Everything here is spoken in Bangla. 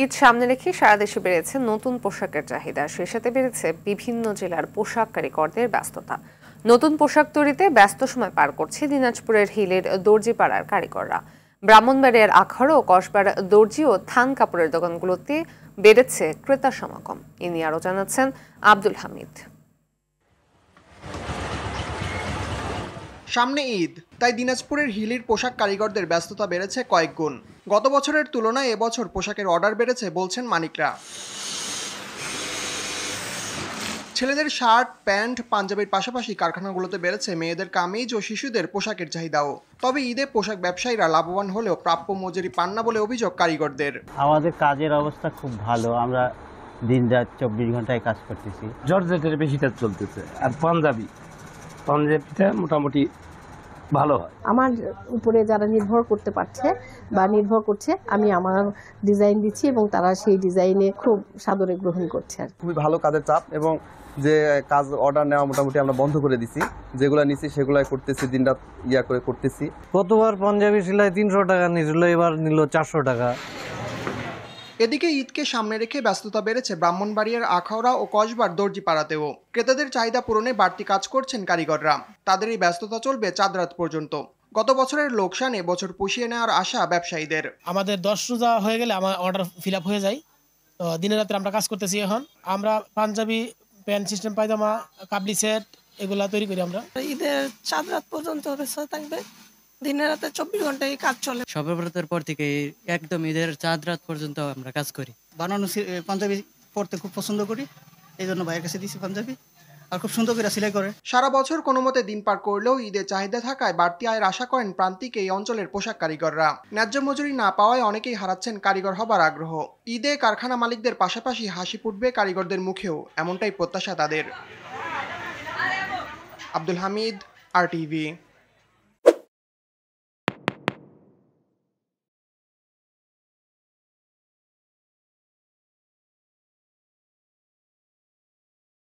ঈদ সামনে রেখে সারা দেশে বেড়েছে নতুন পোশাকের চাহিদা, সেই সাথে বেড়েছে বিভিন্ন জেলার পোশাক কারিগরদের ব্যস্ততা। নতুন পোশাক তৈরিতে ব্যস্ত সময় পার করছে দিনাজপুরের হিলের দর্জিপাড়ার কারিগররা। ব্রাহ্মণবাড়িয়ার আখাড়া ও কসবার দর্জি ও থান কাপড়ের দোকানগুলোতে বেড়েছে ক্রেতা সমাগম। এ নিয়ে আরও জানাচ্ছেন আব্দুল হামিদ। সামনে ঈদ, তাই দিনাজপুরের হিলির পোশাক কারিগরদের ব্যস্ততা বেড়েছে কয়েক গুণ। গত বছরের তুলনায় এবছর পোশাকের অর্ডার বেড়েছে বলছেন মানিকরা। ছেলেদের শার্ট, প্যান্ট, পাঞ্জাবির পাশাপাশি কারখানাগুলোতে বেড়েছে মেয়েদের কামিজ ও শিশুদের পোশাকের চাহিদাও। তবে ঈদে পোশাক ব্যবসায়ীরা লাভবান হলেও প্রাপ্য মজুরি পান না বলে অভিযোগ কারিগরদের। আমাদের কাজের অবস্থা খুব ভালো, আমরা দিন রাত 24 ঘন্টায় কাজ করতেছি। জর্জেটের বেশি কাজ চলতেছে, আর পাঞ্জাবিটা মোটামুটি ভালো হয়। আমার উপরে যারা নির্ভর করতে পারছে বা নির্ভর করছে, আমি আমার ডিজাইন দিচ্ছি এবং তারা সেই ডিজাইনে খুব সাদরে গ্রহণ করছে। খুবই ভালো কাজের চাপ, এবং যে কাজ অর্ডার নেওয়া মোটামুটি আমরা বন্ধ করে দিছি। যেগুলো নিছি সেগুলাই করতেছি, দিনরাত করে করতেছি। গতবার পাঞ্জাবি সেলাই 300 টাকা নিয়েছিল, এবার নিল 400 টাকা। এদিকে ঈদকে সামনে রেখে ব্যস্ততা বেড়েছে ব্রাহ্মণবাড়িয়ার আখাউড়া ও কসবার দর্জিপাড়াতেও। ক্রেতাদের চাহিদা পূরণে বাড়তি কাজ করছেন কারিগররা। তাদের এই ব্যস্ততা চলবে চাঁদ রাত পর্যন্ত। গত বছরের লোকসান এবছর পুষিয়ে নেওয়ার আশা ব্যবসায়ীদের। আমাদের 10 রোজা হয়ে গেলে আমার অর্ডার ফিল আপ হয়ে যায়, তো দিনে রাতে আমরা কাজ করতেছি। এখন আমরা পাঞ্জাবি, প্যান্ট সিস্টেম, পায়জামা, কাবলি সেট এগুলা তৈরি করি আমরা। ঈদের চাঁদ রাত পর্যন্ত থাকবে, দিনে রাতে 24 ঘন্টায় কাজ চলে। শবে বরাতের পর থেকে একদম ঈদের চাঁদ রাত পর্যন্ত আমরা কাজ করি। বানানো পাঞ্জাবি পরতে খুব পছন্দ করি, এই জন্য ভাইয়ের কাছে দিয়েছি পাঞ্জাবি, আর খুব সুন্দর করে সেলাই করে। সারা বছর কোনো মতে দিন পার করলেও ঈদের চাহিদা থাকায় বাড়তি আয়ের আশা করেন প্রান্তিক এই অঞ্চলের পোশাক কারিগররা। ন্যায্য মজুরি না পাওয়ায় অনেকেই হারাচ্ছেন কারিগর হবার আগ্রহ। ঈদে কারখানা মালিকদের পাশাপাশি হাসি ফুটবে কারিগরদের মুখেও, এমনটাই প্রত্যাশা তাদের। আব্দুল হামিদ, RTV।